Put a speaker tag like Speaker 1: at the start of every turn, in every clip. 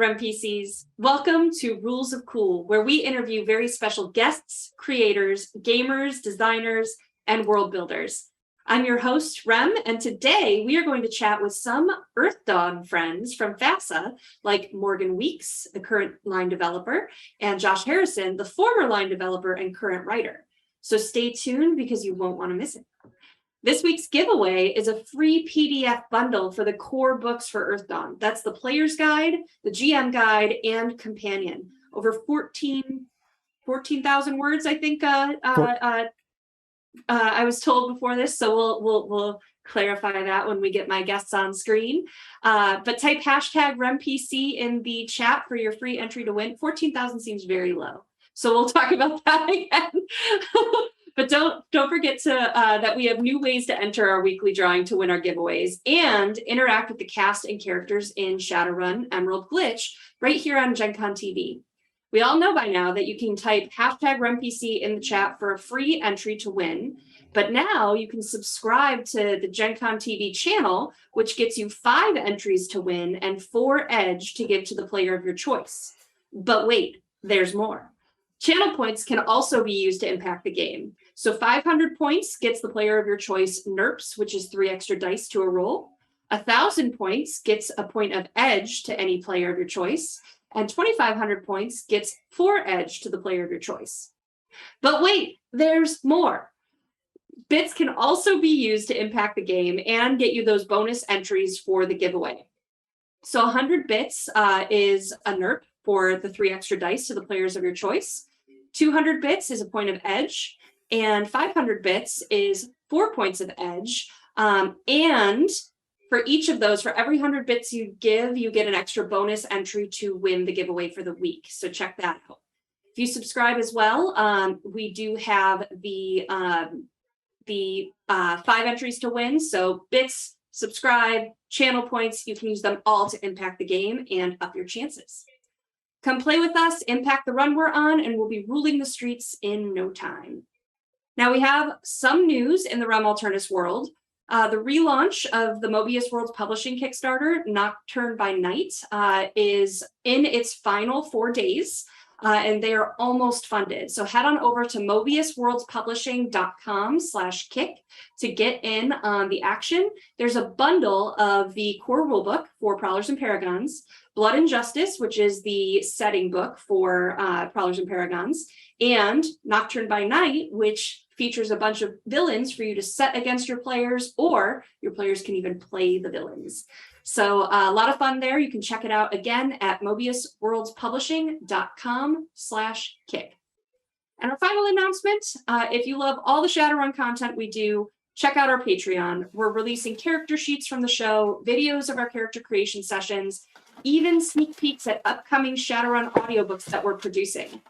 Speaker 1: NPCs. Welcome to Rules of Cool, where we interview very special guests, creators, gamers, designers, and world builders. I'm your host, Rem, and today we are going to chat with some Earthdawn friends from FASA, like Morgan Weeks, the current line developer, and Josh Harrison, the former line developer and current writer. So stay tuned because you won't want to miss it. This week's giveaway is a free PDF bundle for the core books for Earthdawn. That's the Player's Guide, the GM Guide, and Companion. Over 14,000 words, I think I was told before this, so we'll clarify that when we get my guests on screen. But type hashtag RemPC in the chat for your free entry to win. 14,000 seems very low, so we'll talk about that again. But don't forget to that we have new ways to enter our weekly drawing to win our giveaways and interact with the cast and characters in Shadowrun Emerald Glitch right here on Gen Con TV. We all know by now that you can type hashtag RemPC in the chat for a free entry to win. But now you can subscribe to the Gen Con TV channel, which gets you 5 entries to win and 4 edge to give to the player of your choice. But wait, there's more. Channel points can also be used to impact the game. So 500 points gets the player of your choice NERPs, which is 3 extra dice to a roll. 1,000 points gets a point of edge to any player of your choice. And 2,500 points gets 4 edge to the player of your choice. But wait, there's more. Bits can also be used to impact the game and get you those bonus entries for the giveaway. So 100 bits is a NERP for the 3 extra dice to the players of your choice. 200 bits is a point of edge. And 500 bits is 4 points of edge. And for each of those, for every 100 bits you give, you get an extra bonus entry to win the giveaway for the week. So check that out. If you subscribe as well, we do have the 5 entries to win. So bits, subscribe, channel points, you can use them all to impact the game and up your chances. Come play with us, impact the run we're on, and we'll be ruling the streets in no time. Now we have some news in the Rem Alternus world. The relaunch of the Mobius Worlds Publishing Kickstarter, Nocturne by Night, is in its final 4 days, and they are almost funded. So head on over to mobiusworldspublishing.com/kick to get in on the action. There's a bundle of the core rulebook for Prowlers and Paragons, Blood and Justice, which is the setting book for Prowlers and Paragons, and Nocturne by Night, which features a bunch of villains for you to set against your players, or your players can even play the villains. So a lot of fun there. You can check it out again at mobiusworldspublishing.com/kick. And our final announcement, if you love all the Shadowrun content we do, check out our Patreon. We're releasing character sheets from the show, videos of our character creation sessions, even sneak peeks at upcoming Shadowrun audiobooks that we're producing.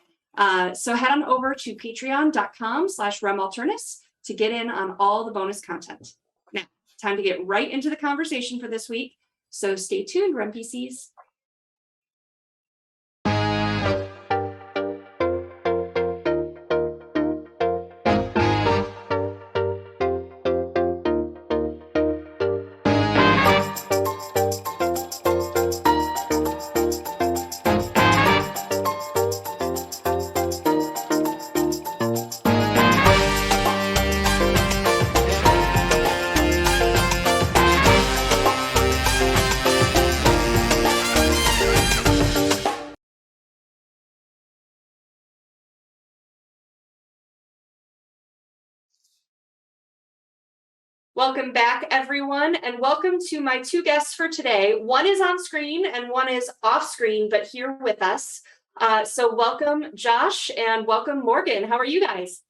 Speaker 1: So head on over to patreon.com/remalternus to get in on all the bonus content. Now, time to get right into the conversation for this week. So stay tuned, RemPCs. Welcome back, everyone, and welcome to my 2 guests for today. One is on screen and one is off screen, but here with us. So welcome, Josh, and welcome, Morgan. How are you guys?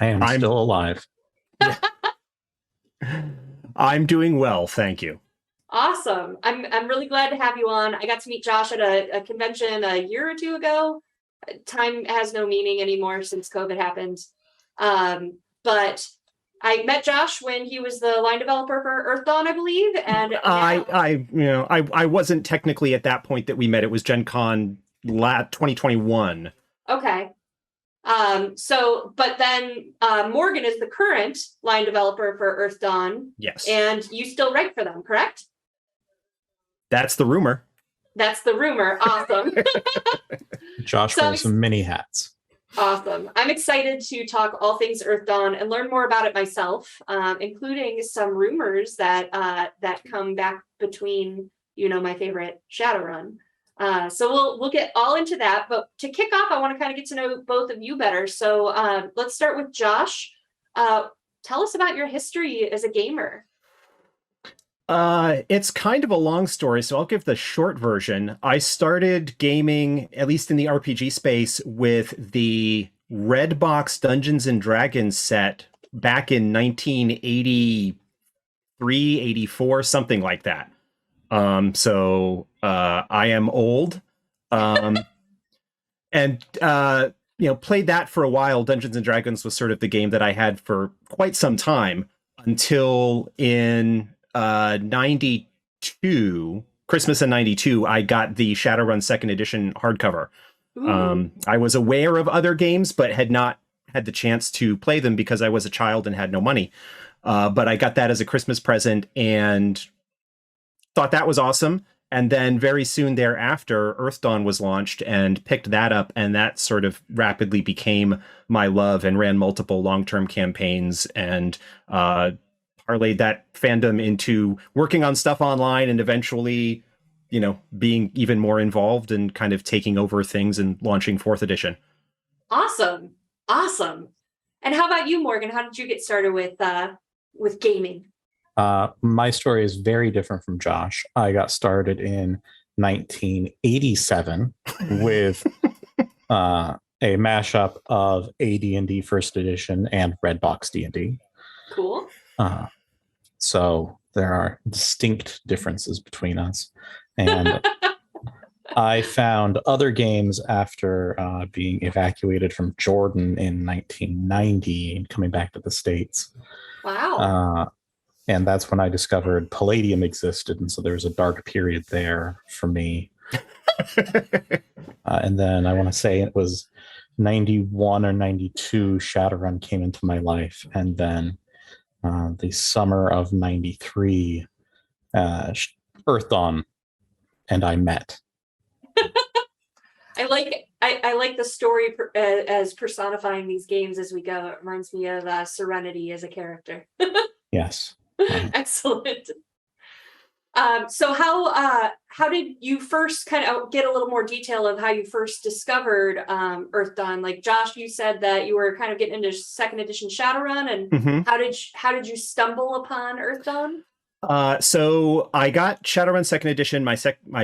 Speaker 2: I'm still alive.
Speaker 3: I'm doing well, thank you.
Speaker 1: Awesome. I'm really glad to have you on. I got to meet Josh at a convention a year or 2 ago. Time has no meaning anymore since COVID happened. But I met Josh when he was the line developer for Earthdawn, I believe, and
Speaker 3: I wasn't technically at that point that we met. It was Gen Con 2021.
Speaker 1: Okay. But then Morgan is the current line developer for Earthdawn.
Speaker 3: Yes.
Speaker 1: And you still write for them, correct?
Speaker 3: That's the rumor.
Speaker 1: That's the rumor. Awesome.
Speaker 2: Josh
Speaker 1: So
Speaker 2: wears some mini hats.
Speaker 1: Awesome. I'm excited to talk all things Earthdawn and learn more about it myself, including some rumors that come back between, my favorite Shadowrun. So we'll get all into that. But to kick off, I want to kind of get to know both of you better. So let's start with Josh. Tell us about your history as a gamer.
Speaker 3: It's kind of a long story, so I'll give the short version. I started gaming, at least in the RPG space, with the Red Box Dungeons and Dragons set back in 1983, 84, something like that. So I am old. And played that for a while. Dungeons and Dragons was sort of the game that I had for quite some time until in 92, Christmas in 92, I got the Shadowrun 2nd edition hardcover. I was aware of other games, but had not had the chance to play them because I was a child and had no money. But I got that as a Christmas present and thought that was awesome. And then very soon thereafter, Earthdawn was launched and picked that up. And that sort of rapidly became my love and ran multiple long-term campaigns and parlayed that fandom into working on stuff online and eventually, being even more involved and kind of taking over things and launching 4th edition.
Speaker 1: Awesome. And how about you, Morgan? How did you get started with gaming?
Speaker 2: My story is very different from Josh. I got started in 1987 with a mashup of AD&D 1st edition and Red Box D&D.
Speaker 1: Cool.
Speaker 2: So there are distinct differences between us. And I found other games after being evacuated from Jordan in 1990 and coming back to the States.
Speaker 1: Wow.
Speaker 2: And that's when I discovered Palladium existed. And so there was a dark period there for me. And then I want to say it was 91 or 92, Shadowrun came into my life. And then the summer of 93, Earthdawn and I met.
Speaker 1: I like the story as personifying these games as we go. It reminds me of Serenity as a character.
Speaker 2: Yes.
Speaker 1: Excellent. So how did you first kind of get a little more detail of how you first discovered Earthdawn? Like Josh, you said that you were kind of getting into 2nd edition Shadowrun, and how did you stumble upon Earthdawn?
Speaker 3: So I got Shadowrun 2nd edition my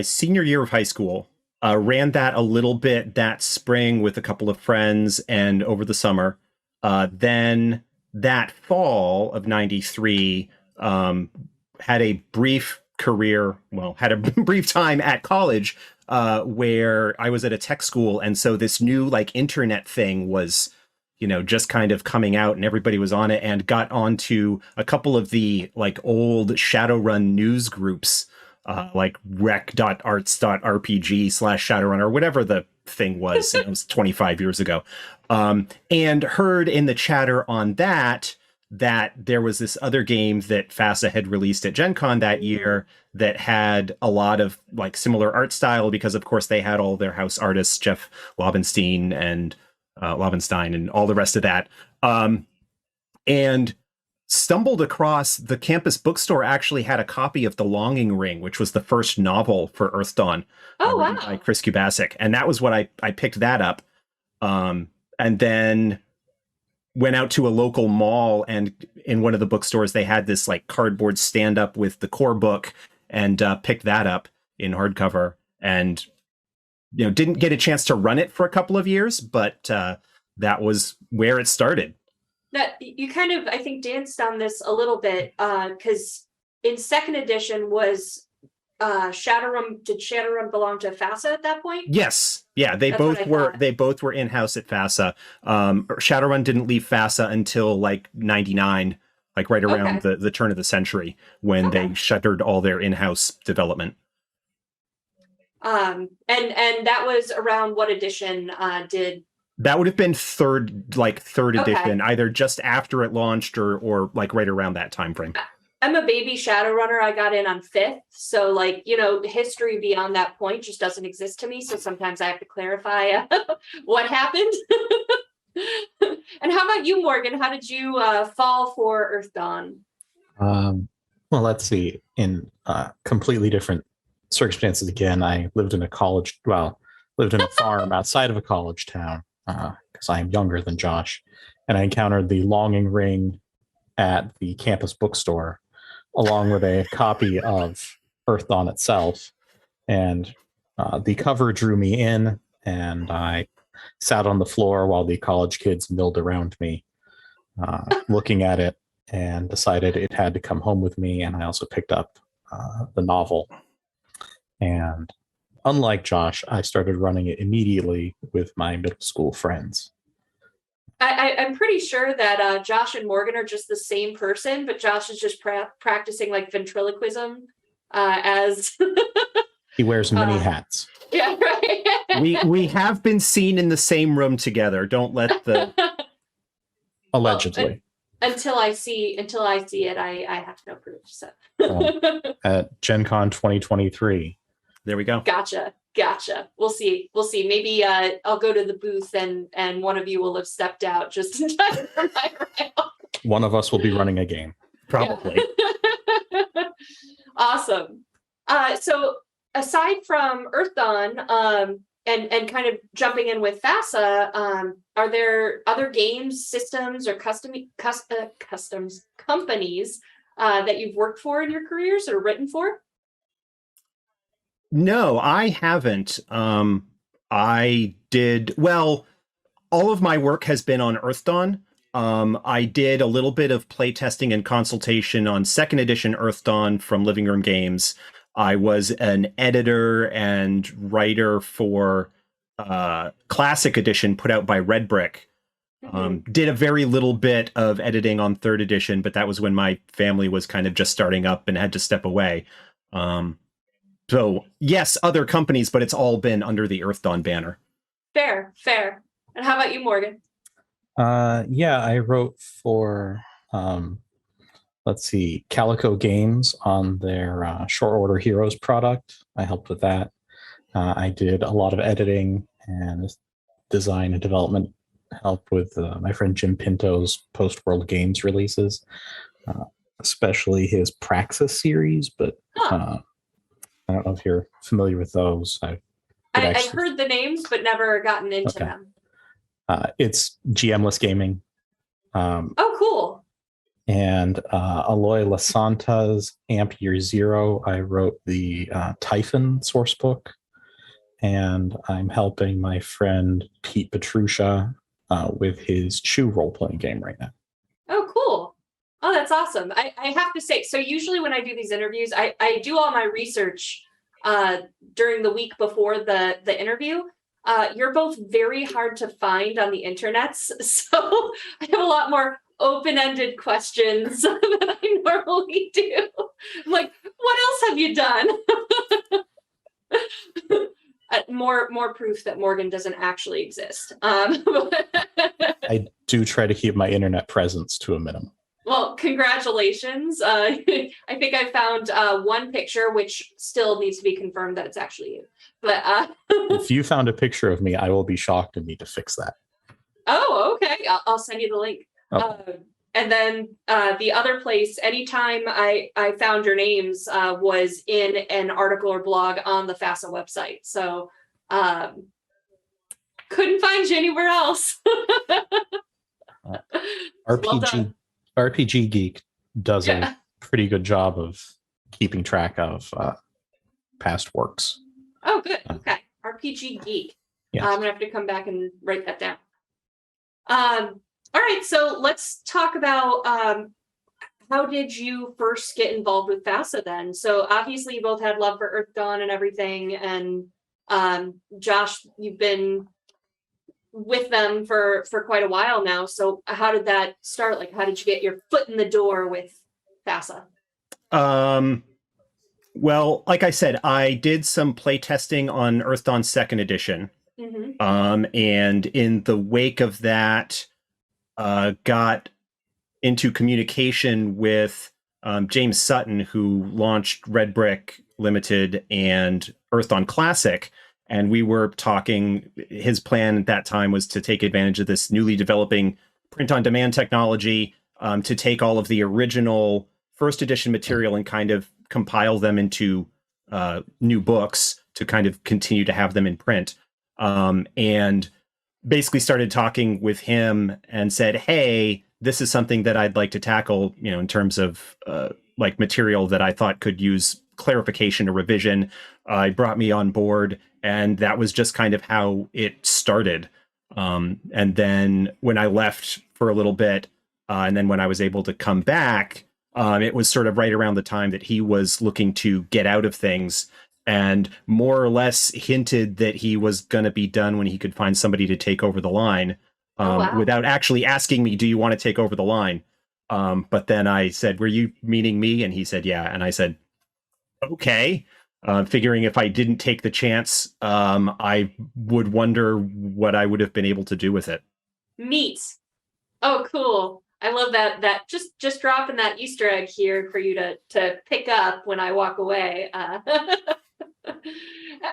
Speaker 3: senior year of high school. Ran that a little bit that spring with a couple of friends and over the summer. Then that fall of 93, had a brief time at college where I was at a tech school. And so this new internet thing was, just kind of coming out and everybody was on it, and got onto a couple of the old Shadowrun news groups, like rec.arts.rpg/Shadowrun or whatever the thing was. It was 25 years ago. And heard in the chatter on that there was this other game that FASA had released at Gen Con that year that had a lot of similar art style, because of course they had all their house artists, Jeff Lobenstein and all the rest of that. And stumbled across the campus bookstore actually had a copy of The Longing Ring, which was the first novel for Earthdawn.
Speaker 1: Oh, wow.
Speaker 3: By Chris Kubasik. And that was what I picked that up. And then went out to a local mall, and in one of the bookstores, they had this cardboard stand up with the core book, and picked that up in hardcover, and, didn't get a chance to run it for a couple of years, but that was where it started.
Speaker 1: That you kind of, I think, danced on this a little bit, because in 2nd edition was Shadowrun. Did Shadowrun belong to FASA at that point?
Speaker 3: Yes. Yeah, they both were in-house at FASA. Shadowrun didn't leave FASA until 99, right around the turn of the century, when they shuttered all their in-house development.
Speaker 1: And that was around what edition did?
Speaker 3: That would have been third edition, either just after it launched or right around that time frame.
Speaker 1: I'm a baby Shadowrunner. I got in on 5th. So like, history beyond that point just doesn't exist to me. So sometimes I have to clarify what happened. And how about you, Morgan? How did you fall for Earthdawn?
Speaker 2: Well, let's see. In completely different circumstances again, I lived in a farm outside of a college town because I am younger than Josh. And I encountered the Longing Ring at the campus bookstore, along with a copy of Earthdawn itself. And the cover drew me in, and I sat on the floor while the college kids milled around me, looking at it, and decided it had to come home with me. And I also picked up the novel. And unlike Josh, I started running it immediately with my middle school friends.
Speaker 1: I'm pretty sure that Josh and Morgan are just the same person, but Josh is just practicing like ventriloquism as
Speaker 2: he wears many hats.
Speaker 1: Yeah, right.
Speaker 3: we have been seen in the same room together. Don't let the
Speaker 2: allegedly.
Speaker 1: Well, until I see it, I have no proof. So
Speaker 2: at Gen Con 2023.
Speaker 3: There we go.
Speaker 1: Gotcha. We'll see. Maybe I'll go to the booth and one of you will have stepped out just in time for my round.
Speaker 2: One of us will be running a game.
Speaker 3: Probably.
Speaker 1: Yeah. Awesome. So aside from Earthdawn, and kind of jumping in with FASA, are there other games, systems, or customs companies that you've worked for in your careers or written for?
Speaker 3: No, I haven't. I did, well, all of my work has been on Earthdawn. I did a little bit of playtesting and consultation on 2nd edition Earthdawn from Living Room Games. I was an editor and writer for Classic Edition put out by Red Brick. Did a very little bit of editing on 3rd edition, but that was when my family was kind of just starting up and had to step away. So yes, other companies, but it's all been under the Earthdawn banner.
Speaker 1: Fair. And how about you, Morgan?
Speaker 2: Yeah, I wrote for Calico Games on their Short Order Heroes product. I helped with that. I did a lot of editing and design and development help with my friend Jim Pinto's Post-World Games releases, especially his Praxis series, but I don't know if you're familiar with those.
Speaker 1: I've heard the names, but never gotten into them.
Speaker 2: It's GMless gaming.
Speaker 1: Oh, cool.
Speaker 2: And Aloy Lasanta's Amp Year Zero, I wrote the Typhon source book. And I'm helping my friend Pete Petrusha with his Chew role-playing game right now.
Speaker 1: Oh, cool. Oh, that's awesome. I have to say, so usually when I do these interviews, I do all my research during the week before the interview. You're both very hard to find on the internets. So I have a lot more open-ended questions than I normally do. I'm like, what else have you done? More proof that Morgan doesn't actually exist.
Speaker 2: I do try to keep my internet presence to a minimum.
Speaker 1: Well, congratulations. I think I found one picture, which still needs to be confirmed that it's actually you. But
Speaker 2: if you found a picture of me, I will be shocked and need to fix that.
Speaker 1: Oh, okay. I'll send you the link. Okay. And then the other place, anytime I found your names was in an article or blog on the FASA website. So couldn't find you anywhere else.
Speaker 2: RPG Geek does a pretty good job of keeping track of past works.
Speaker 1: Oh, good. Okay. RPG Geek.
Speaker 2: Yes.
Speaker 1: I'm going to have to come back and write that down. All right. So let's talk about how did you first get involved with FASA then? So obviously you both had love for Earthdawn and everything. And Josh, you've been with them for quite a while now. So how did that start? Like, how did you get your foot in the door with FASA?
Speaker 3: Well, like I said, I did some playtesting on Earthdawn 2nd edition. Mm-hmm. And in the wake of that, got into communication with James Sutton, who launched Red Brick Limited and Earthdawn Classic. And we were talking, his plan at that time was to take advantage of this newly developing print-on-demand technology, to take all of the original first edition material and kind of compile them into new books to kind of continue to have them in print. And basically started talking with him and said, hey, this is something that I'd like to tackle, in terms of like material that I thought could use clarification or revision. It brought me on board, and that was just kind of how it started. And then when I left for a little bit, and then when I was able to come back, it was sort of right around the time that he was looking to get out of things, and more or less hinted that he was going to be done when he could find somebody to take over the line, without actually asking me, do you want to take over the line? But then I said, were you meaning me? And he said, yeah. And I said, okay. Figuring if I didn't take the chance, I would wonder what I would have been able to do with it.
Speaker 1: Neat. Oh, cool. I love that just dropping that Easter egg here for you to pick up when I walk away.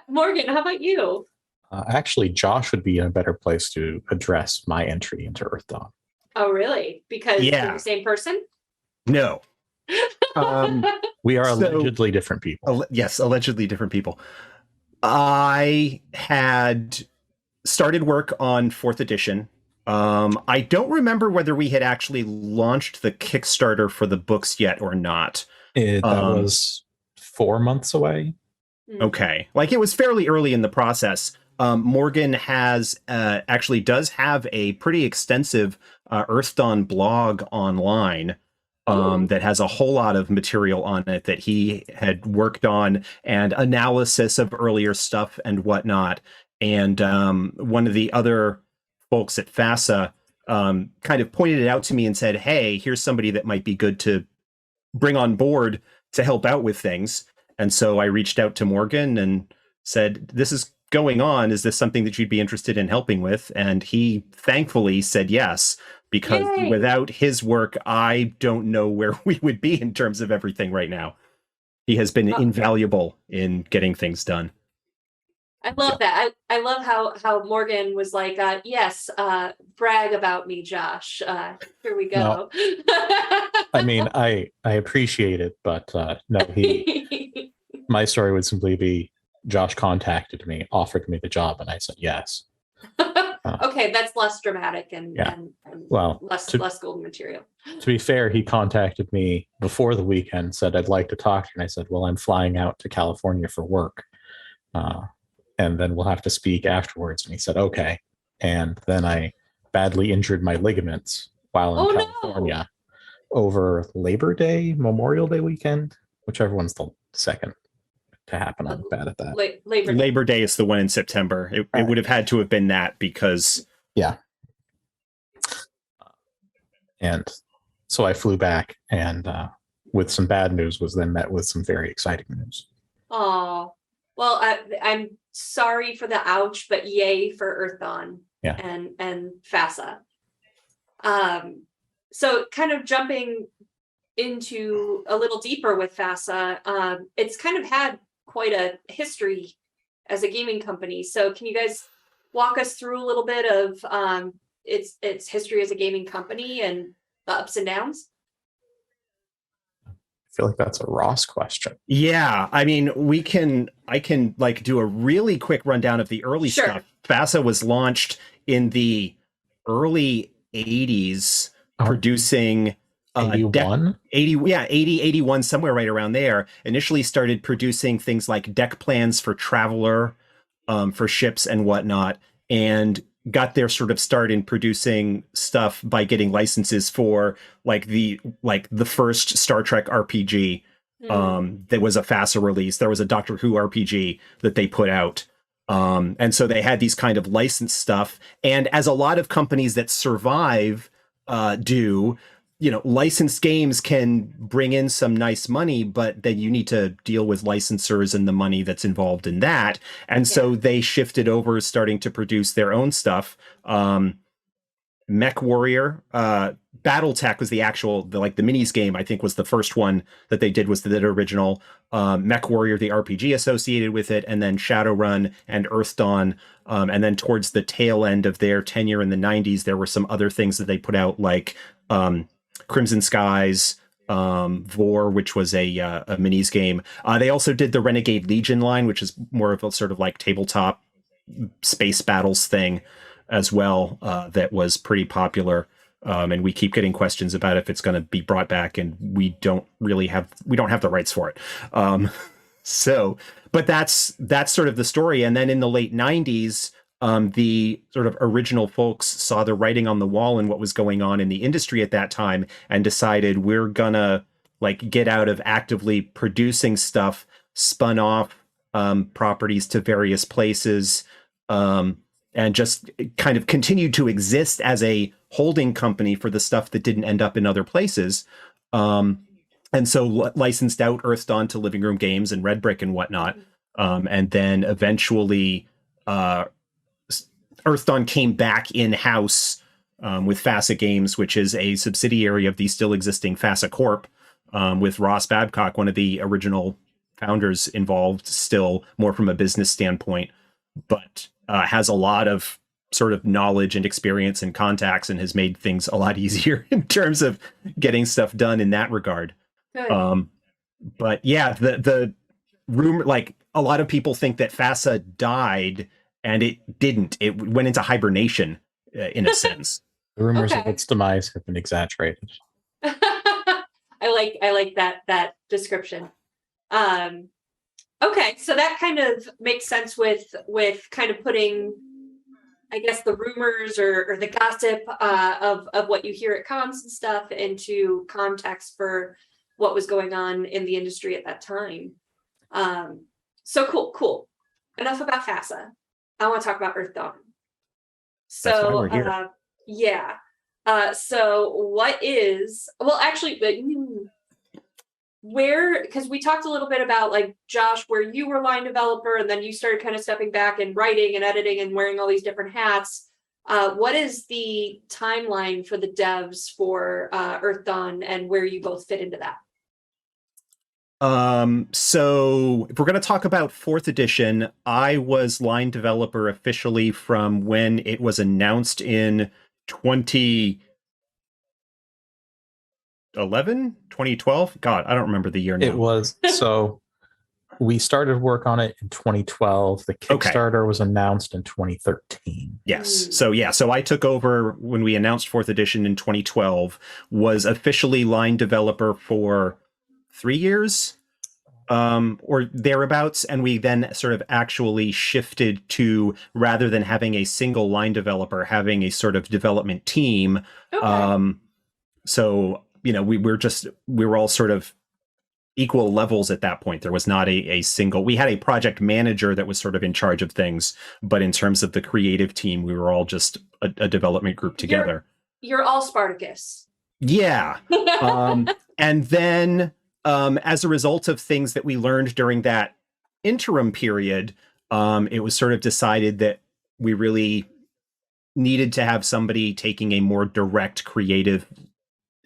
Speaker 1: Morgan, how about you?
Speaker 2: Actually, Josh would be in a better place to address my entry into Earthdawn.
Speaker 1: Oh, really? Because you're the same person?
Speaker 3: No.
Speaker 2: We are allegedly different people.
Speaker 3: Yes, allegedly different people. I had started work on 4th edition. I don't remember whether we had actually launched the Kickstarter for the books yet or not.
Speaker 2: That was 4 months away.
Speaker 3: Okay. Like, it was fairly early in the process. Morgan has actually does have a pretty extensive Earthdawn blog online that has a whole lot of material on it that he had worked on, and analysis of earlier stuff and whatnot. And one of the other folks at FASA kind of pointed it out to me and said, hey, here's somebody that might be good to bring on board to help out with things. And so I reached out to Morgan and said, this is going on. Is this something that you'd be interested in helping with? And he thankfully said yes, because without his work, I don't know where we would be in terms of everything right now. He has been invaluable in getting things done.
Speaker 1: I love that. I love how Morgan was like, yes, brag about me, Josh. Here we go.
Speaker 2: No. I mean, I appreciate it, but no, my story would simply be Josh contacted me, offered me the job, and I said yes.
Speaker 1: Okay, that's less dramatic and less golden material.
Speaker 2: To be fair, he contacted me before the weekend, said I'd like to talk to you, and I said, well, I'm flying out to California for work, and then we'll have to speak afterwards. And he said, okay. And then I badly injured my ligaments while in California over Labor Day, Memorial Day weekend, whichever one's the second to happen. I'm bad at that.
Speaker 3: Labor Day is the one in September. It would have had to have been that because...
Speaker 2: Yeah. And so I flew back, and with some bad news was then met with some very exciting news.
Speaker 1: Oh, well, I'm sorry for the ouch, but yay for Earthdawn and FASA. So kind of jumping into a little deeper with FASA, it's kind of had quite a history as a gaming company. So can you guys walk us through a little bit of its history as a gaming company and the ups and downs?
Speaker 2: I feel like that's a Ross question.
Speaker 3: Yeah, I mean, I can like do a really quick rundown of the early stuff. FASA was launched in the early 80s, producing
Speaker 2: 81?
Speaker 3: 80, 81, somewhere right around there. Initially started producing things like deck plans for Traveler, for ships and whatnot, and got their sort of start in producing stuff by getting licenses for the first Star Trek RPG. There was a FASA release. There was a Doctor Who RPG that they put out. And so they had these kind of licensed stuff. And as a lot of companies that survive do, licensed games can bring in some nice money, but then you need to deal with licensors and the money that's involved in that. And so they shifted over, starting to produce their own stuff. Mech Warrior. BattleTech was the minis game, I think was the first one that they did, was the original. Mech Warrior, the RPG associated with it, and then Shadowrun and Earthdawn. And then towards the tail end of their tenure in the 90s, there were some other things that they put out, like Crimson Skies, Vor, which was a minis game. They also did the Renegade Legion line, which is more of a sort of like tabletop space battles thing as well, that was pretty popular. And we keep getting questions about if it's going to be brought back, and we don't have the rights for it. But that's sort of the story. And then in the late 90s, the sort of original folks saw the writing on the wall and what was going on in the industry at that time, and decided, we're gonna like get out of actively producing stuff, spun off properties to various places, and just kind of continued to exist as a holding company for the stuff that didn't end up in other places. And so licensed out Earthdawn to Living Room Games and Red Brick and whatnot. And then eventually Earthdawn came back in-house with FASA Games, which is a subsidiary of the still existing FASA Corp, with Ross Babcock, one of the original founders, involved still, more from a business standpoint, but has a lot of sort of knowledge and experience and contacts, and has made things a lot easier in terms of getting stuff done in that regard. Good. But yeah, the rumor, like, a lot of people think that FASA died, and it didn't. It went into hibernation, in a sense.
Speaker 2: The rumors of its demise have been exaggerated.
Speaker 1: I like that description. Okay, so that kind of makes sense with kind of putting, I guess, the rumors or the gossip of what you hear at cons and stuff into context for what was going on in the industry at that time. So cool. Enough about FASA. I want to talk about Earthdawn. So
Speaker 3: that's why we're here.
Speaker 1: Yeah. So what is, well, actually, where, because we talked a little bit about, like, Josh, where you were line developer and then you started kind of stepping back and writing and editing and wearing all these different hats. What is the timeline for the devs for Earthdawn, and where you both fit into that?
Speaker 3: So if we're going to talk about 4th edition, I was line developer officially from when it was announced in 2012. God, I don't remember the year now.
Speaker 2: It was, so we started work on it in 2012. The Kickstarter was announced in 2013.
Speaker 3: Yes. So I took over when we announced 4th edition in 2012, was officially line developer for 3 years, or thereabouts. And we then sort of actually shifted to, rather than having a single line developer, having a sort of development team. So, you know, we were all sort of equal levels at that point. There was not a single, we had a project manager that was sort of in charge of things, but in terms of the creative team, we were all just a development group together.
Speaker 1: You're all Spartacus.
Speaker 3: Yeah. And then as a result of things that we learned during that interim period, it was sort of decided that we really needed to have somebody taking a more direct creative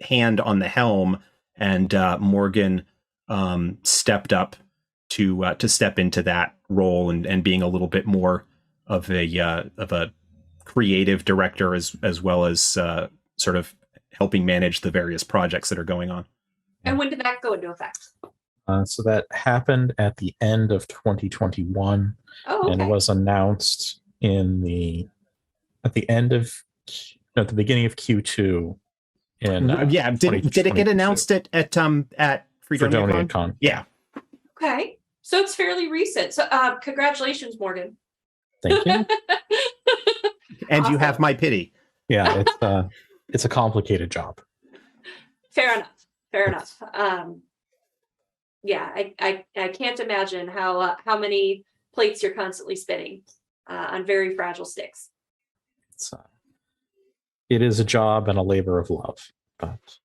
Speaker 3: hand on the helm, and Morgan stepped up to step into that role and being a little bit more of a creative director, as well as sort of helping manage the various projects that are going on.
Speaker 1: And when did that go into effect?
Speaker 2: So that happened at the end of 2021, and was announced at the beginning of Q2. Did it get announced at
Speaker 3: Freedonia
Speaker 2: Con?
Speaker 3: Yeah.
Speaker 1: Okay, so it's fairly recent. So congratulations, Morgan.
Speaker 2: Thank you.
Speaker 3: And awesome. You have my pity.
Speaker 2: Yeah, it's a complicated job.
Speaker 1: Fair enough. Yeah, I can't imagine how many plates you're constantly spinning on very fragile sticks.
Speaker 2: It is a job and a labor of love, but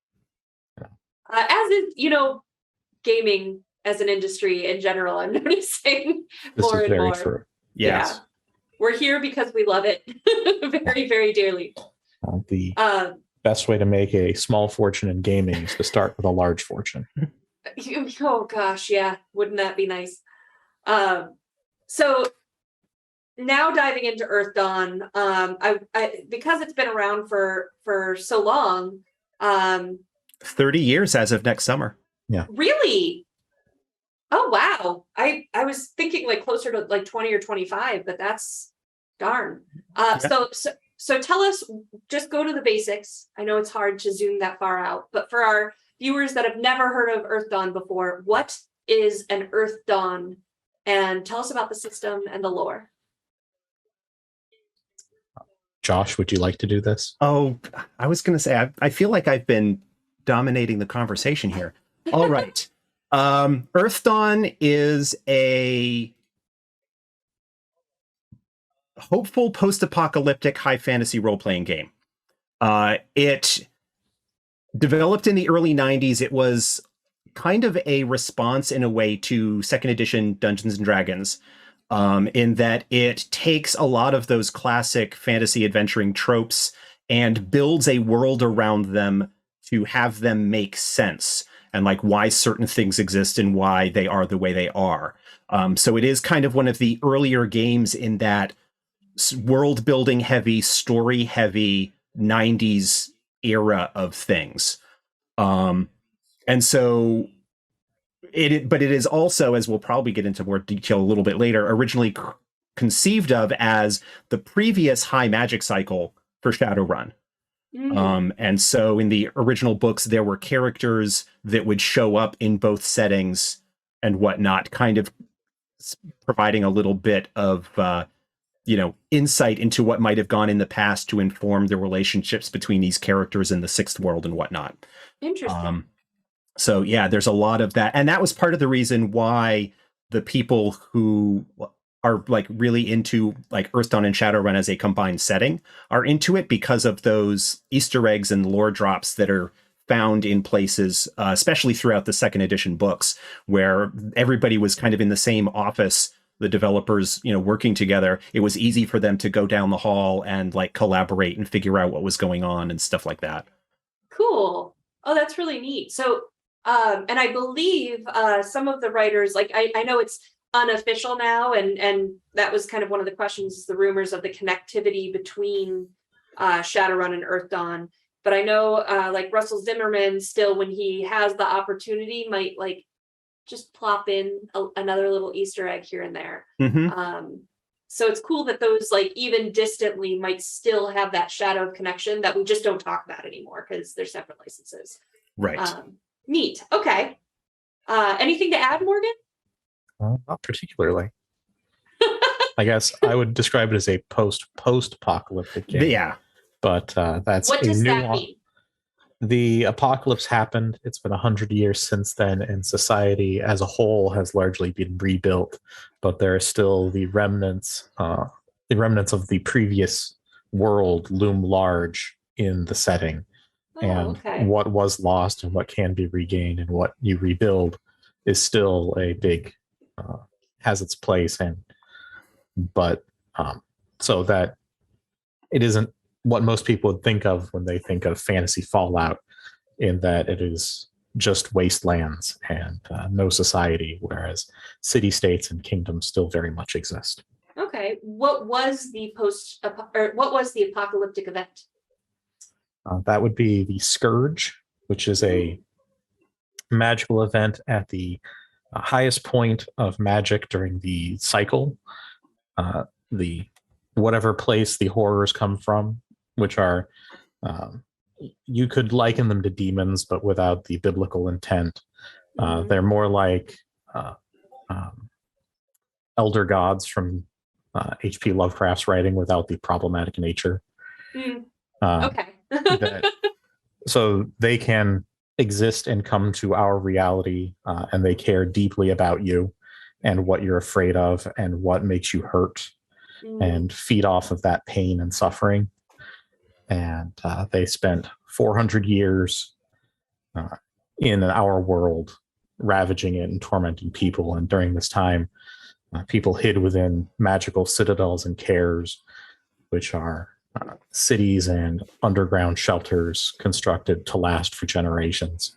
Speaker 1: as is, gaming as an industry in general, I'm noticing more and more.
Speaker 2: True.
Speaker 3: Yes.
Speaker 1: Yeah, we're here because we love it very, very dearly.
Speaker 2: The
Speaker 1: Uh,
Speaker 2: best way to make a small fortune in gaming is to start with a large fortune.
Speaker 1: oh gosh, yeah, wouldn't that be nice? So now diving into Earthdawn, I because it's been around for so long.
Speaker 3: 30 years as of next summer.
Speaker 2: Yeah.
Speaker 1: Really? Oh wow. I was thinking like closer to like 20 or 25, but that's darn.
Speaker 3: Yeah.
Speaker 1: So tell us, just go to the basics. I know it's hard to zoom that far out, but for our viewers that have never heard of Earthdawn before, what is an Earthdawn? And tell us about the system and the lore.
Speaker 2: Josh, would you like to do this?
Speaker 3: Oh, I was going to say, I feel like I've been dominating the conversation here. All right. Earthdawn is a hopeful post-apocalyptic high fantasy role-playing game. It developed in the early 90s. It was kind of a response in a way to second edition Dungeons and Dragons, in that it takes a lot of those classic fantasy adventuring tropes and builds a world around them to have them make sense, and like why certain things exist and why they are the way they are. So it is kind of one of the earlier games in that world building heavy, story heavy 90s era of things. And so but it is also, as we'll probably get into more detail a little bit later, originally conceived of as the previous high magic cycle for Shadowrun. And so in the original books, there were characters that would show up in both settings and whatnot, kind of providing a little bit of, insight into what might have gone in the past to inform the relationships between these characters in the Sixth World and whatnot.
Speaker 1: Interesting.
Speaker 3: So yeah, there's a lot of that. And that was part of the reason why the people who are like really into like Earthdawn and Shadowrun as a combined setting are into it, because of those Easter eggs and lore drops that are found in places, especially throughout the second edition books, where everybody was kind of in the same office, the developers, working together. It was easy for them to go down the hall and like collaborate and figure out what was going on and stuff like that.
Speaker 1: Cool. Oh, that's really neat. So, and I believe some of the writers, like I know it's unofficial now, and that was kind of one of the questions, the rumors of the connectivity between Shadowrun and Earthdawn. But I know like Russell Zimmerman still, when he has the opportunity, might like just plop in another little Easter egg here and there. So it's cool that those like even distantly might still have that shadow of connection that we just don't talk about anymore because they're separate licenses.
Speaker 3: Right.
Speaker 1: Neat. Okay. Anything to add, Morgan?
Speaker 2: Not particularly. I guess I would describe it as a post-apocalyptic game.
Speaker 3: Yeah.
Speaker 2: But that's
Speaker 1: what does that mean?
Speaker 2: The apocalypse happened. It's been 100 years since then, and society as a whole has largely been rebuilt. But there are still the remnants of the previous world loom large in the setting. What was lost and what can be regained and what you rebuild is still a big has its place, but so that it isn't what most people would think of when they think of fantasy Fallout, in that it is just wastelands and no society, whereas city-states and kingdoms still very much exist.
Speaker 1: Okay, what was the apocalyptic event?
Speaker 2: That would be the Scourge, which is a magical event at the highest point of magic during the cycle. The whatever place the horrors come from, which are you could liken them to demons, but without the biblical intent. They're more like elder gods from H.P. Lovecraft's writing, without the problematic nature.
Speaker 1: Okay.
Speaker 2: So they can exist and come to our reality, and they care deeply about you and what you're afraid of and what makes you hurt, and feed off of that pain and suffering. And they spent 400 years in our world, ravaging it and tormenting people. And during this time, people hid within magical citadels and cares, which are cities and underground shelters constructed to last for generations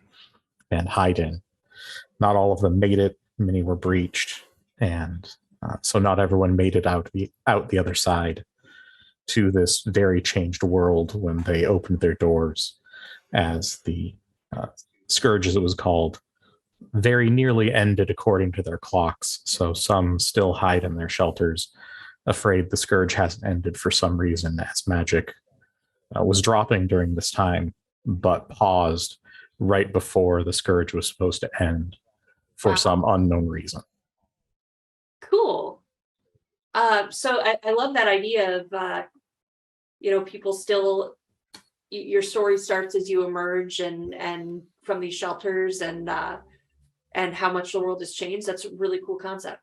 Speaker 2: and hide in. Not all of them made it. Many were breached, and so not everyone made it out the other side to this very changed world when they opened their doors, as the scourge, as it was called, very nearly ended according to their clocks. So some still hide in their shelters, afraid the scourge hasn't ended for some reason, as magic was dropping during this time, but paused right before the scourge was supposed to end for some unknown reason.
Speaker 1: Cool. So I love that idea of, people still, your story starts as you emerge and from these shelters and how much the world has changed. That's a really cool concept.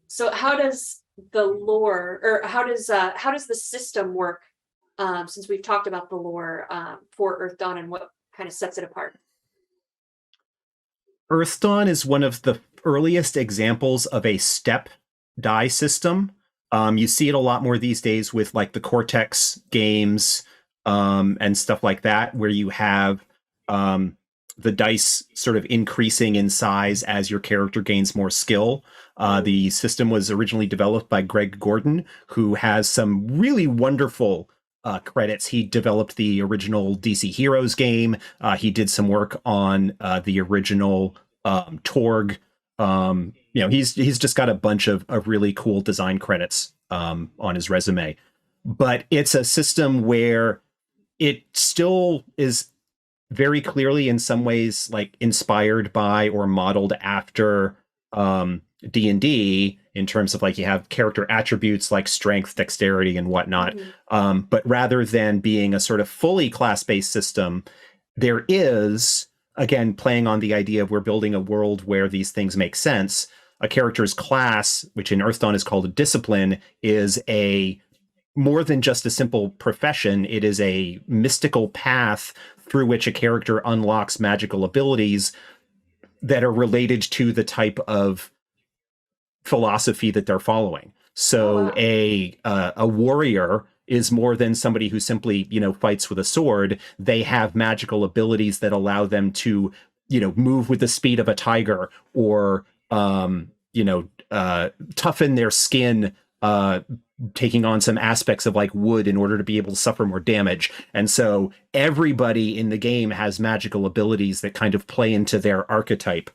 Speaker 1: So how does the lore, or how does the system work? Since we've talked about the lore for Earthdawn and what kind of sets it apart.
Speaker 3: Earthdawn is one of the earliest examples of a step die system. You see it a lot more these days with like the Cortex games and stuff like that, where you have the dice sort of increasing in size as your character gains more skill. The system was originally developed by Greg Gordon, who has some really wonderful credits. He developed the original DC Heroes game. He did some work on the original Torg. He's just got a bunch of really cool design credits on his resume. But it's a system where it still is very clearly in some ways like inspired by or modeled after D&D in terms of like you have character attributes like strength, dexterity, and whatnot. But rather than being a sort of fully class-based system, there is, again, playing on the idea of we're building a world where these things make sense. A character's class, which in Earthdawn is called a discipline, is a more than just a simple profession. It is a mystical path through which a character unlocks magical abilities that are related to the type of philosophy that they're following. So a warrior is more than somebody who simply, fights with a sword. They have magical abilities that allow them to, move with the speed of a tiger, or, toughen their skin, taking on some aspects of like wood in order to be able to suffer more damage. And so everybody in the game has magical abilities that kind of play into their archetype.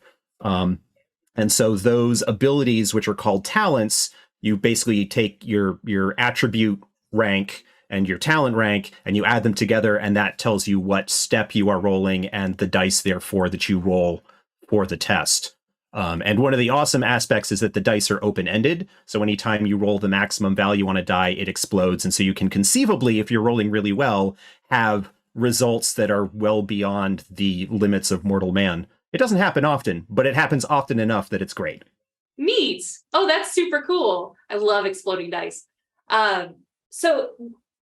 Speaker 3: And so those abilities, which are called talents, you basically take your attribute rank and your talent rank, and you add them together, and that tells you what step you are rolling and the dice, therefore, that you roll for the test. And one of the awesome aspects is that the dice are open-ended. So anytime you roll the maximum value on a die, it explodes. And so you can conceivably, if you're rolling really well, have results that are well beyond the limits of mortal man. It doesn't happen often, but it happens often enough that it's great.
Speaker 1: Neat. Oh, that's super cool. I love exploding dice. So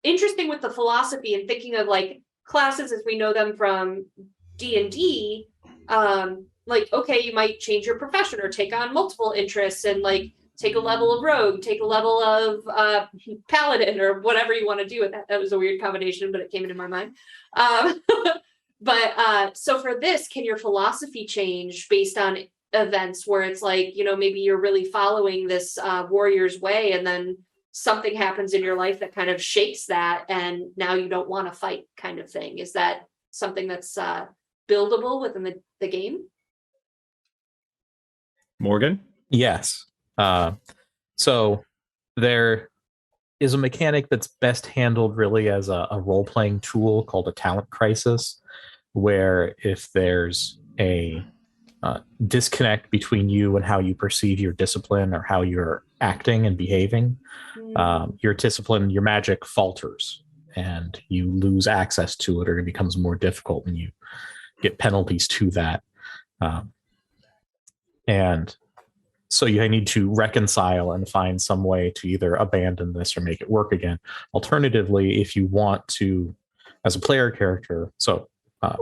Speaker 1: interesting with the philosophy and thinking of like classes as we know them from D&D. Like, okay, you might change your profession or take on multiple interests and like take a level of rogue, take a level of paladin, or whatever you want to do with that. That was a weird combination, but it came into my mind. But so for this, can your philosophy change based on events where it's like, maybe you're really following this warrior's way, and then something happens in your life that kind of shakes that, and now you don't want to fight, kind of thing? Is that something that's buildable within the game?
Speaker 3: Morgan?
Speaker 2: Yes. So there is a mechanic that's best handled really as a role-playing tool called a talent crisis, where if there's a disconnect between you and how you perceive your discipline or how you're acting and behaving, your discipline, your magic falters, and you lose access to it, or it becomes more difficult, and you get penalties to that. And so you need to reconcile and find some way to either abandon this or make it work again. Alternatively, if you want to, as a player character, so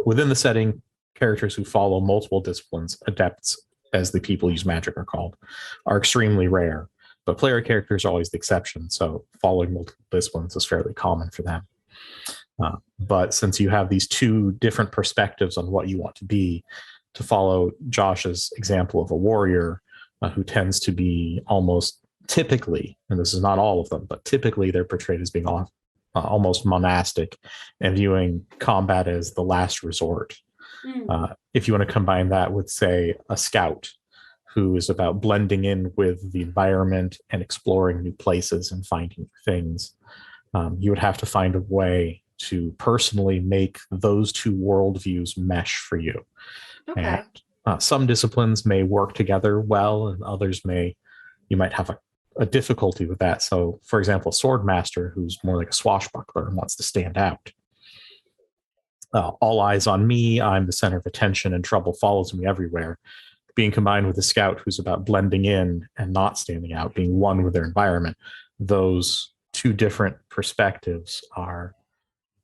Speaker 2: within the setting, characters who follow multiple disciplines, adepts, as the people use magic are called, are extremely rare. But player characters are always the exception, so following multiple disciplines is fairly common for them. But since you have these two different perspectives on what you want to be, to follow Josh's example of a warrior who tends to be almost typically, and this is not all of them, but typically they're portrayed as being almost monastic and viewing combat as the last resort. If you want to combine that with, say, a scout who is about blending in with the environment and exploring new places and finding things, you would have to find a way to personally make those two worldviews mesh for you.
Speaker 1: Okay.
Speaker 2: And some disciplines may work together well, and others you might have a difficulty with that. So, for example, a sword master who's more like a swashbuckler and wants to stand out. All eyes on me, I'm the center of attention, and trouble follows me everywhere. Being combined with a scout who's about blending in and not standing out, being one with their environment, those two different perspectives are,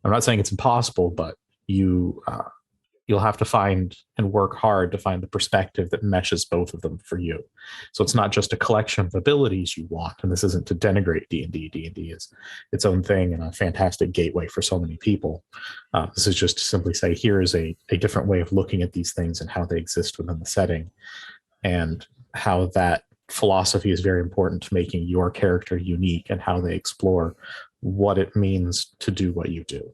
Speaker 2: I'm not saying it's impossible, but you'll have to find and work hard to find the perspective that meshes both of them for you. So it's not just a collection of abilities you want, and this isn't to denigrate D&D. D&D is its own thing and a fantastic gateway for so many people. This is just to simply say, here is a different way of looking at these things and how they exist within the setting, and how that philosophy is very important to making your character unique and how they explore what it means to do what you do.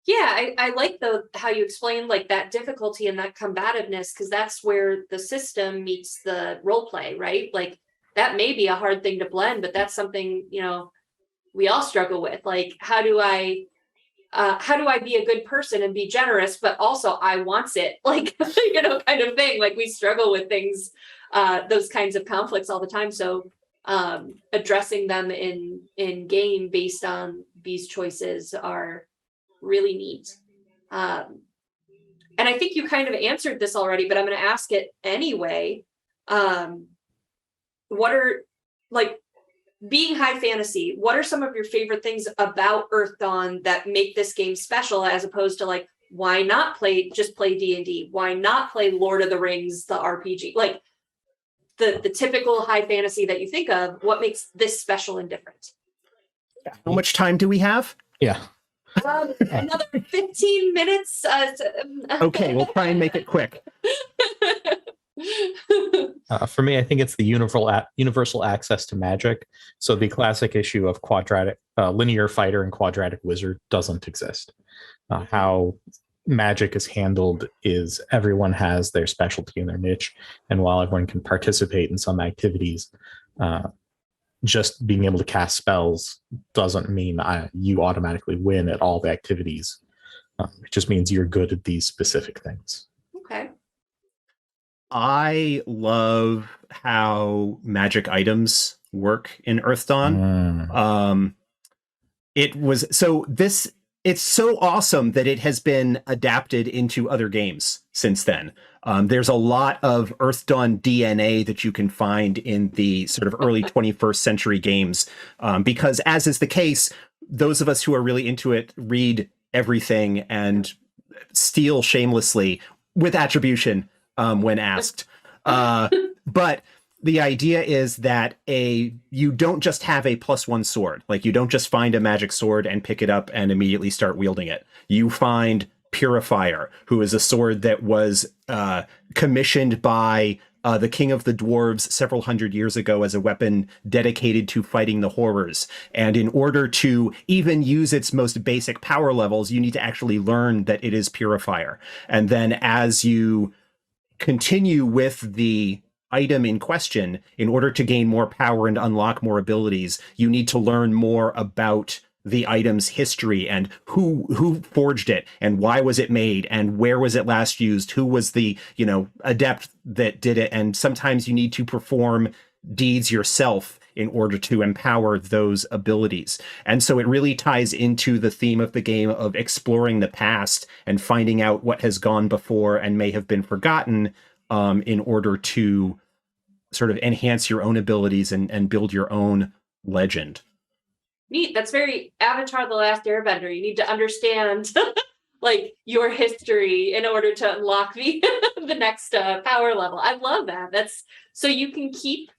Speaker 1: Yeah, I like how you explained like that difficulty and that combativeness, because that's where the system meets the role play, right? Like that may be a hard thing to blend, but that's something, we all struggle with. Like, how do I be a good person and be generous, but also I wants it, like, kind of thing. Like we struggle with things, those kinds of conflicts all the time. So addressing them in game based on these choices are really neat. And I think you kind of answered this already, but I'm going to ask it anyway. What are, like, being high fantasy, what are some of your favorite things about Earthdawn that make this game special, as opposed to like, why not just play D&D? Why not play Lord of the Rings, the RPG? Like the typical high fantasy that you think of, what makes this special and different?
Speaker 3: How much time do we have?
Speaker 2: Yeah.
Speaker 1: Another 15 minutes.
Speaker 3: Okay, we'll try and make it quick.
Speaker 2: For me, I think it's the universal access to magic. So the classic issue of quadratic linear fighter and quadratic wizard doesn't exist. How magic is handled is everyone has their specialty and their niche, and while everyone can participate in some activities, just being able to cast spells doesn't mean you automatically win at all the activities. It just means you're good at these specific things.
Speaker 1: Okay.
Speaker 3: I love how magic items work in Earthdawn. It's so awesome that it has been adapted into other games since then. There's a lot of Earthdawn DNA that you can find in the sort of early 21st century games, because as is the case, those of us who are really into it read everything and steal shamelessly with attribution when asked. But the idea is that you don't just have a +1 sword. Like, you don't just find a magic sword and pick it up and immediately start wielding it. You find Purifier, who is a sword that was commissioned by the king of the dwarves several hundred years ago as a weapon dedicated to fighting the horrors. And in order to even use its most basic power levels, you need to actually learn that it is Purifier. And then as you continue with the item in question, in order to gain more power and unlock more abilities, you need to learn more about the item's history and who forged it and why was it made and where was it last used, who was the adept that did it. And sometimes you need to perform deeds yourself in order to empower those abilities. And so it really ties into the theme of the game of exploring the past and finding out what has gone before and may have been forgotten, in order to sort of enhance your own abilities and build your own legend.
Speaker 1: Neat. That's very Avatar: The Last Airbender. You need to understand like your history in order to unlock the the next power level. I love that. That's so you can keep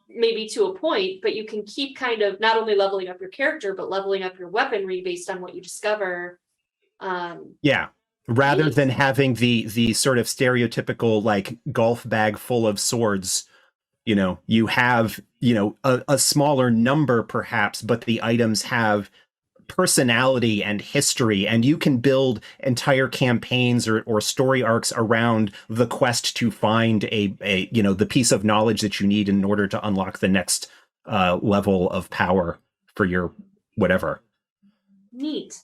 Speaker 1: maybe to a point, but you can keep kind of not only leveling up your character, but leveling up your weaponry based on what you discover.
Speaker 3: Yeah. Rather than having the sort of stereotypical like golf bag full of swords, you have, a smaller number perhaps, but the items have personality and history, and you can build entire campaigns or story arcs around the quest to find the piece of knowledge that you need in order to unlock the next level of power for your whatever. Neat.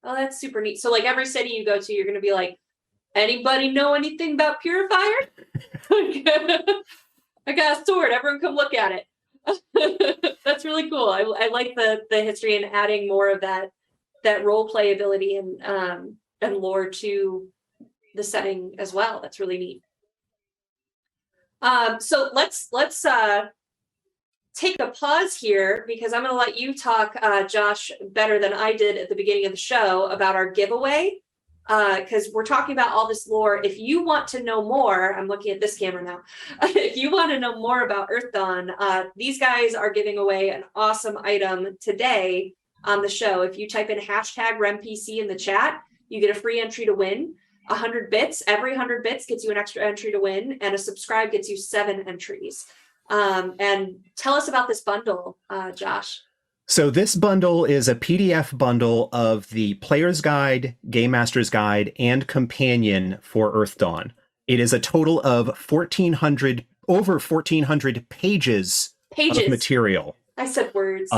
Speaker 1: Oh, that's super neat. So like every city you go to, you're going to be like, anybody know anything about Purifier? I got a sword. Everyone come look at it. That's really cool. I like the history and adding more of that role play ability and lore to the setting as well. That's really neat. So let's take a pause here because I'm going to let you talk, Josh, better than I did at the beginning of the show about our giveaway. Because we're talking about all this lore. If you want to know more, I'm looking at this camera now. If you want to know more about Earthdawn, these guys are giving away an awesome item today on the show. If you type in #RemPC in the chat, you get a free entry to win 100 bits. Every 100 bits gets you an extra entry to win, and a subscribe gets you 7 entries. And tell us about this bundle, Josh.
Speaker 3: So this bundle is a PDF bundle of the Player's Guide, Game Master's Guide, and Companion for Earthdawn. It is a total of over 1,400 pages of material.
Speaker 1: I said words.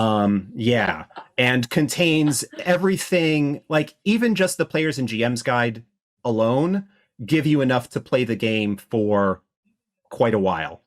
Speaker 3: Yeah, and contains everything, like even just the Player's and GM's Guide alone give you enough to play the game for quite a while.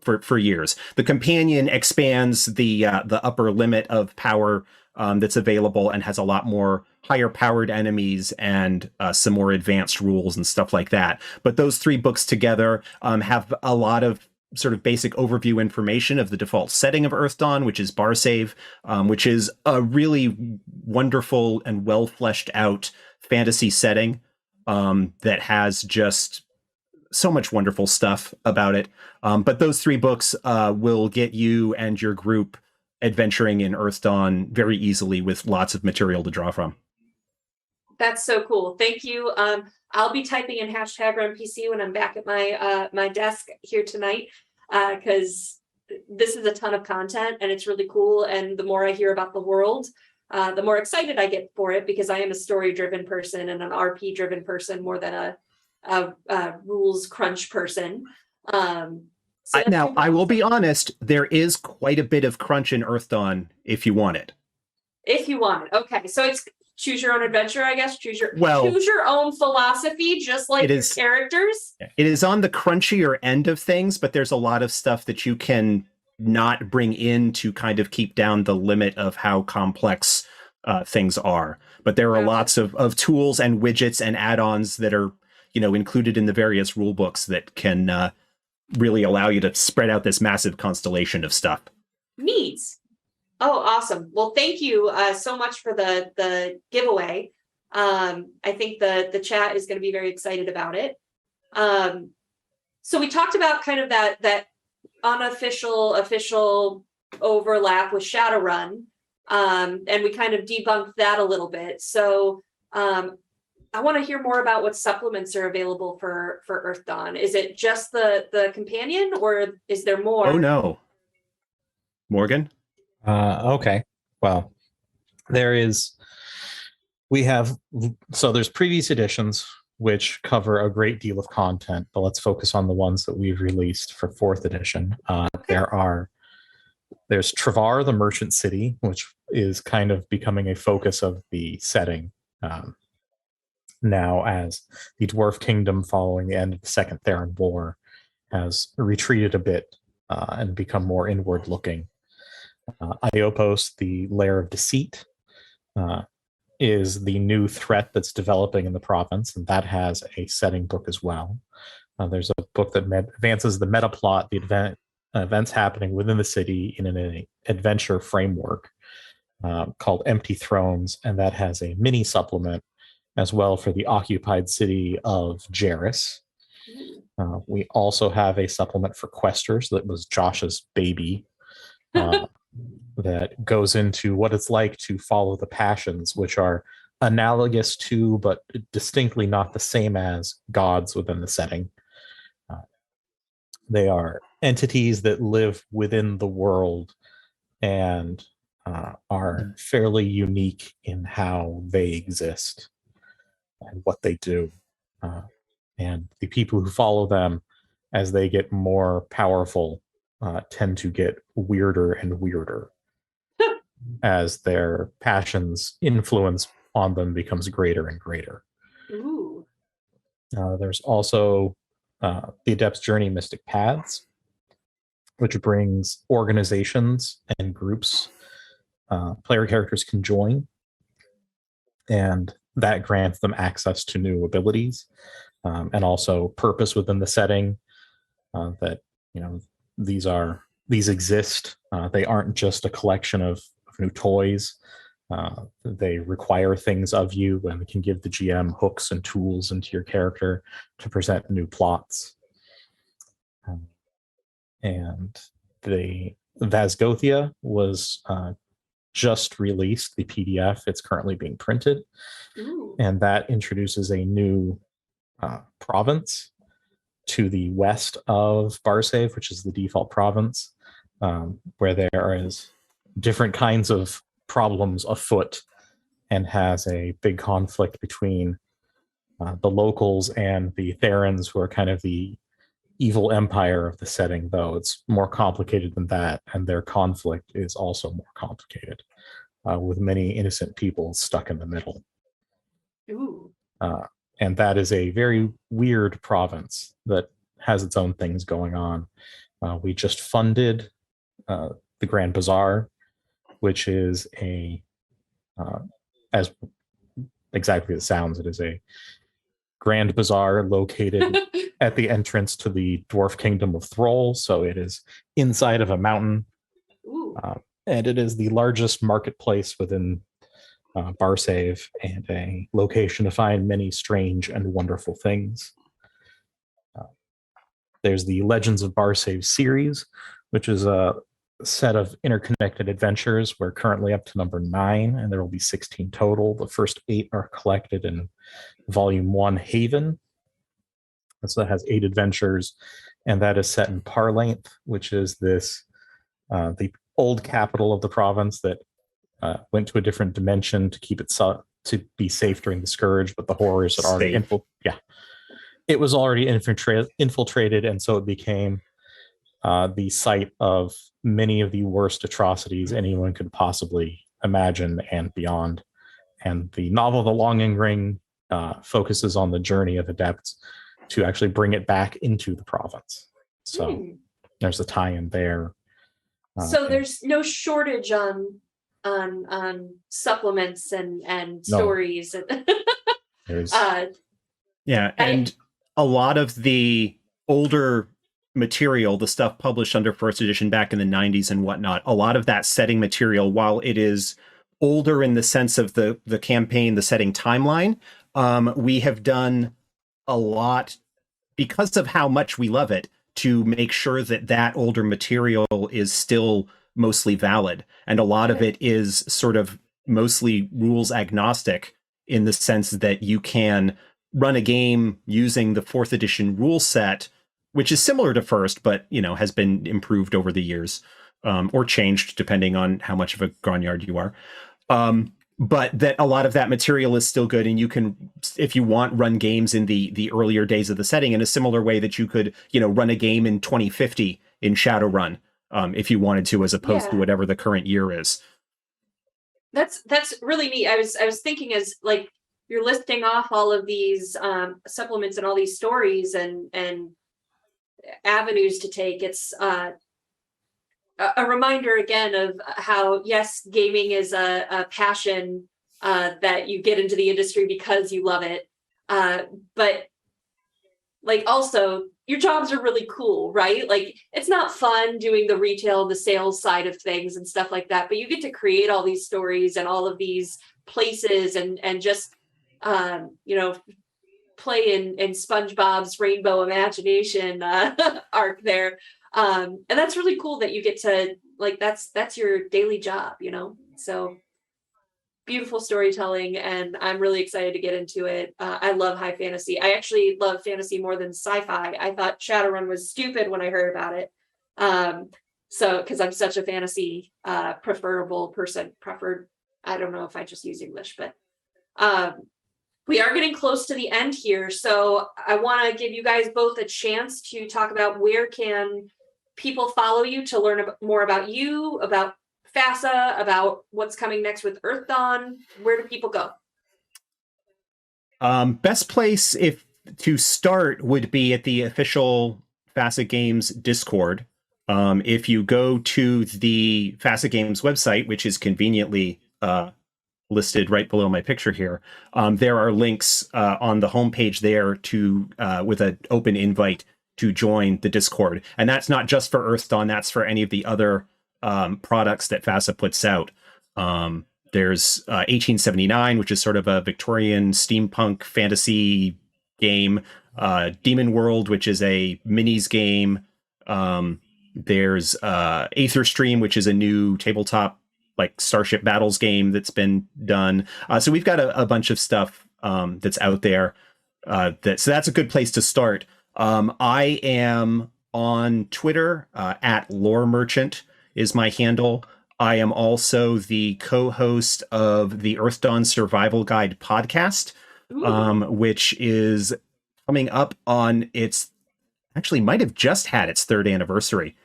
Speaker 3: For years. The companion expands the upper limit of power that's available and has a lot more higher powered enemies and some more advanced rules and stuff like that. But those 3 books together have a lot of sort of basic overview information of the default setting of Earthdawn, which is bar save, which is a really wonderful and well fleshed out fantasy setting that has just so much wonderful stuff about it. But those 3 books will get you and your group adventuring in Earthdawn very easily with lots of material to draw from.
Speaker 1: That's so cool. Thank you. I'll be typing in #RemPC when I'm back at my desk here tonight, because this is a ton of content and it's really cool. And the more I hear about the world, the more excited I get for it, because I am a story-driven person and an RP-driven person more than a rules crunch person.
Speaker 3: Now, I will be honest, there is quite a bit of crunch in Earthdawn if you want it.
Speaker 1: If you want it. Okay. So it's choose your own adventure, I guess. Choose your own philosophy, just like your characters.
Speaker 3: It is on the crunchier end of things, but there's a lot of stuff that you can not bring in to kind of keep down the limit of how complex things are. But there are lots of tools and widgets and add-ons that are included in the various rule books that can really allow you to spread out this massive constellation of stuff.
Speaker 1: Neat. Oh, awesome. Well, thank you so much for the giveaway. I think the chat is going to be very excited about it. So we talked about kind of that official overlap with Shadowrun, and we kind of debunked that a little bit. So I want to hear more about what supplements are available for Earthdawn. Is it just the companion, or is there more?
Speaker 3: Oh no, Morgan.
Speaker 2: Okay. Well, there's previous editions which cover a great deal of content, but let's focus on the ones that we've released for 4th edition. There's Travar, the Merchant City, which is kind of becoming a focus of the setting. Now, as the Dwarf Kingdom following the end of the Second Theron War has retreated a bit and become more inward-looking. Iopos, the Lair of Deceit, is the new threat that's developing in the province, and that has a setting book as well. There's a book that advances the meta plot, the events happening within the city in an adventure framework called Empty Thrones, and that has a mini supplement as well for the occupied city of Jairus. We also have a supplement for questers that was Josh's baby, that goes into what it's like to follow the passions, which are analogous to, but distinctly not the same as, gods within the setting. They are entities that live within the world and are fairly unique in how they exist and what they do. And the people who follow them, as they get more powerful, tend to get weirder and weirder as their passions' influence on them becomes greater and greater.
Speaker 1: Ooh.
Speaker 2: There's also the Adept's Journey Mystic Paths, which brings organizations and groups player characters can join, and that grants them access to new abilities, and also purpose within the setting. That, you know, these exist. They aren't just a collection of new toys. They require things of you and can give the GM hooks and tools into your character to present new plots. And the Vasgothia was just released, the PDF. It's currently being printed.
Speaker 1: Ooh.
Speaker 2: And that introduces a new province to the west of Barsave, which is the default province, where there is different kinds of problems afoot, and has a big conflict between the locals and the Therans, who are kind of the evil empire of the setting, though it's more complicated than that, and their conflict is also more complicated, with many innocent people stuck in the middle.
Speaker 1: Ooh.
Speaker 2: And that is a very weird province that has its own things going on. We just funded the Grand Bazaar, which is as exactly as it sounds, it is a Grand Bazaar located at the entrance to the Dwarf Kingdom of Thrall. So it is inside of a mountain. And it is the largest marketplace within Barsave, and a location to find many strange and wonderful things. There's the Legends of Barsave series, which is a set of interconnected adventures. We're currently up to number 9, and there will be 16 total. The first 8 are collected in Volume 1, Haven. So that has 8 adventures, and that is set in Parlanthe, which is this the old capital of the province that went to a different dimension to keep it to be safe during the Scourge, but the horrors had already it was already infiltrated, and so it became the site of many of the worst atrocities anyone could possibly imagine and beyond. And the novel The Longing Ring focuses on the journey of adepts to actually bring it back into the province. So there's a tie-in there.
Speaker 1: So there's no shortage on supplements and stories.
Speaker 3: Yeah, and a lot of the older material, the stuff published under first edition back in the 90s and whatnot, a lot of that setting material, while it is older in the sense of the campaign, the setting timeline, we have done a lot because of how much we love it to make sure that that older material is still mostly valid. And a lot of it is sort of mostly rules agnostic, in the sense that you can run a game using the 4th edition rule set, which is similar to first, but, you know, has been improved over the years, or changed depending on how much of a grognard you are. But that a lot of that material is still good, and you can, if you want, run games in the earlier days of the setting in a similar way that you could, you know, run a game in 2050 in Shadowrun, if you wanted to, as opposed to whatever the current year is.
Speaker 1: That's really neat. I was thinking, as like you're listing off all of these supplements and all these stories and avenues to take. It's a reminder again of how, yes, gaming is a passion that you get into the industry because you love it. But like, also, your jobs are really cool, right? Like, it's not fun doing the retail, the sales side of things and stuff like that, but you get to create all these stories and all of these places and just, you know, play in SpongeBob's Rainbow Imagination arc there. And that's really cool that you get to, like, that's your daily job, you know? So beautiful storytelling, and I'm really excited to get into it. I love high fantasy. I actually love fantasy more than sci-fi. I thought Shadowrun was stupid when I heard about it. So, because I'm such a fantasy preferred. I don't know if I just use English, but we are getting close to the end here. So I want to give you guys both a chance to talk about where can people follow you to learn more about you, about FASA, about what's coming next with Earthdawn. Where do people go?
Speaker 3: Best place to start would be at the official FASA Games Discord. If you go to the FASA Games website, which is conveniently listed right below my picture here, there are links on the homepage there to with an open invite to join the Discord. And that's not just for Earthdawn, that's for any of the other products that FASA puts out. There's 1879, which is sort of a Victorian steampunk fantasy game. Demon World, which is a minis game. There's Aetherstream, which is a new tabletop like Starship Battles game that's been done. So we've got a bunch of stuff that's out there. So that's a good place to start. I am on Twitter at Lore Merchant is my handle. I am also the co-host of the Earthdawn Survival Guide podcast, which is coming up on actually might have just had its 3rd anniversary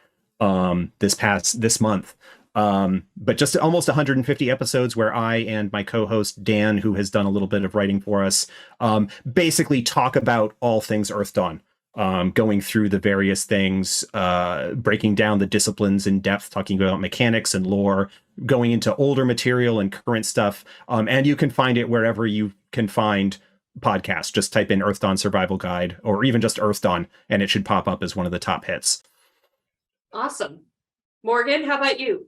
Speaker 3: this month. But just almost 150 episodes where I and my co-host Dan, who has done a little bit of writing for us, basically talk about all things Earthdawn. Going through the various things, breaking down the disciplines in depth, talking about mechanics and lore, going into older material and current stuff. And you can find it wherever you can find podcasts. Just type in Earthdawn Survival Guide or even just Earthdawn, and it should pop up as one of the top hits.
Speaker 1: Awesome. Morgan, how about you?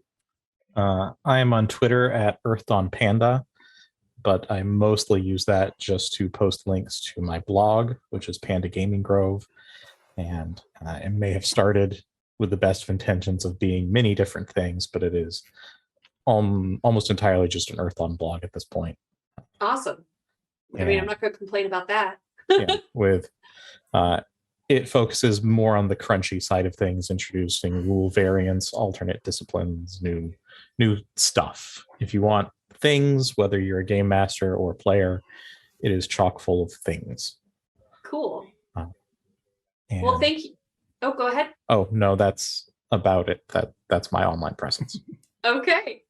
Speaker 2: I am on Twitter at Earthdawn Panda, but I mostly use that just to post links to my blog, which is Panda Gaming Grove. And it may have started with the best of intentions of being many different things, but it is almost entirely just an Earthdawn blog at this point.
Speaker 1: Awesome. I mean, I'm not going to complain about that.
Speaker 2: Yeah, with it focuses more on the crunchy side of things, introducing rule variants, alternate disciplines, new stuff. If you want things, whether you're a game master or a player, it is chock full of things.
Speaker 1: Cool. Well, thank you. Oh, go ahead.
Speaker 2: Oh, no, that's about it. That's my online presence.
Speaker 1: Okay.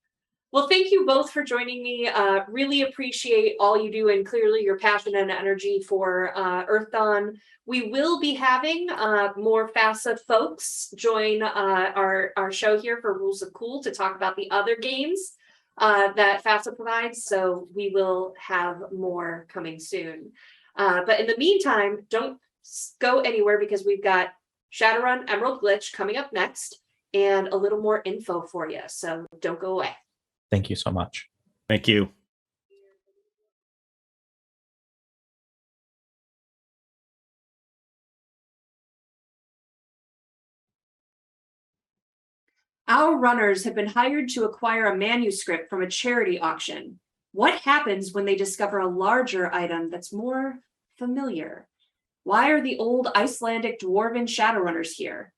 Speaker 1: Well, thank you both for joining me. Really appreciate all you do and clearly your passion and energy for Earthdawn. We will be having more FASA folks join our show here for Rules of Cool to talk about the other games that FASA provides. So we will have more coming soon. But in the meantime, don't go anywhere because we've got Shadowrun Emerald Glitch coming up next and a little more info for you. So don't go away.
Speaker 2: Thank you so much.
Speaker 3: Thank you.
Speaker 1: Our runners have been hired to acquire a manuscript from a charity auction. What happens when they discover a larger item that's more familiar? Why are the old Icelandic dwarven Shadowrunners here?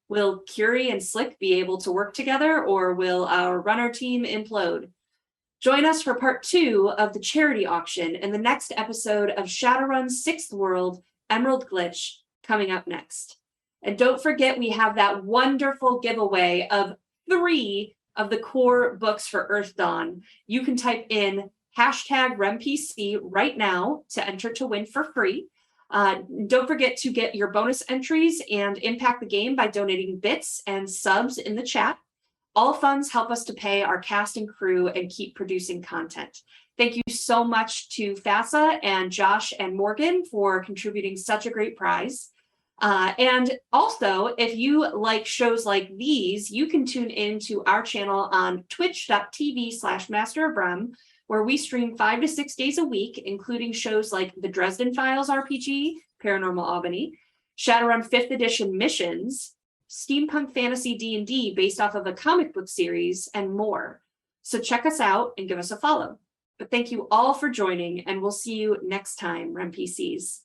Speaker 1: Will Curie and Slick be able to work together, or will our runner team implode? Join us for part 2 of the charity auction in the next episode of Shadowrun's 6th World, Emerald Glitch, coming up next. And don't forget, we have that wonderful giveaway of 3 of the core books for Earthdawn. You can type in #RemPC right now to enter to win for free. Don't forget to get your bonus entries and impact the game by donating bits and subs in the chat. All funds help us to pay our cast and crew and keep producing content. Thank you so much to FASA and Josh and Morgan for contributing such a great prize. And also, if you like shows like these, you can tune in to our channel on twitch.tv/masterofrem, where we stream 5 to 6 days a week, including shows like the Dresden Files RPG, Paranormal Albany, Shadowrun 5th Edition Missions, Steampunk Fantasy D&D based off of a comic book series, and more. So check us out and give us a follow. But thank you all for joining, and we'll see you next time, REM PCs.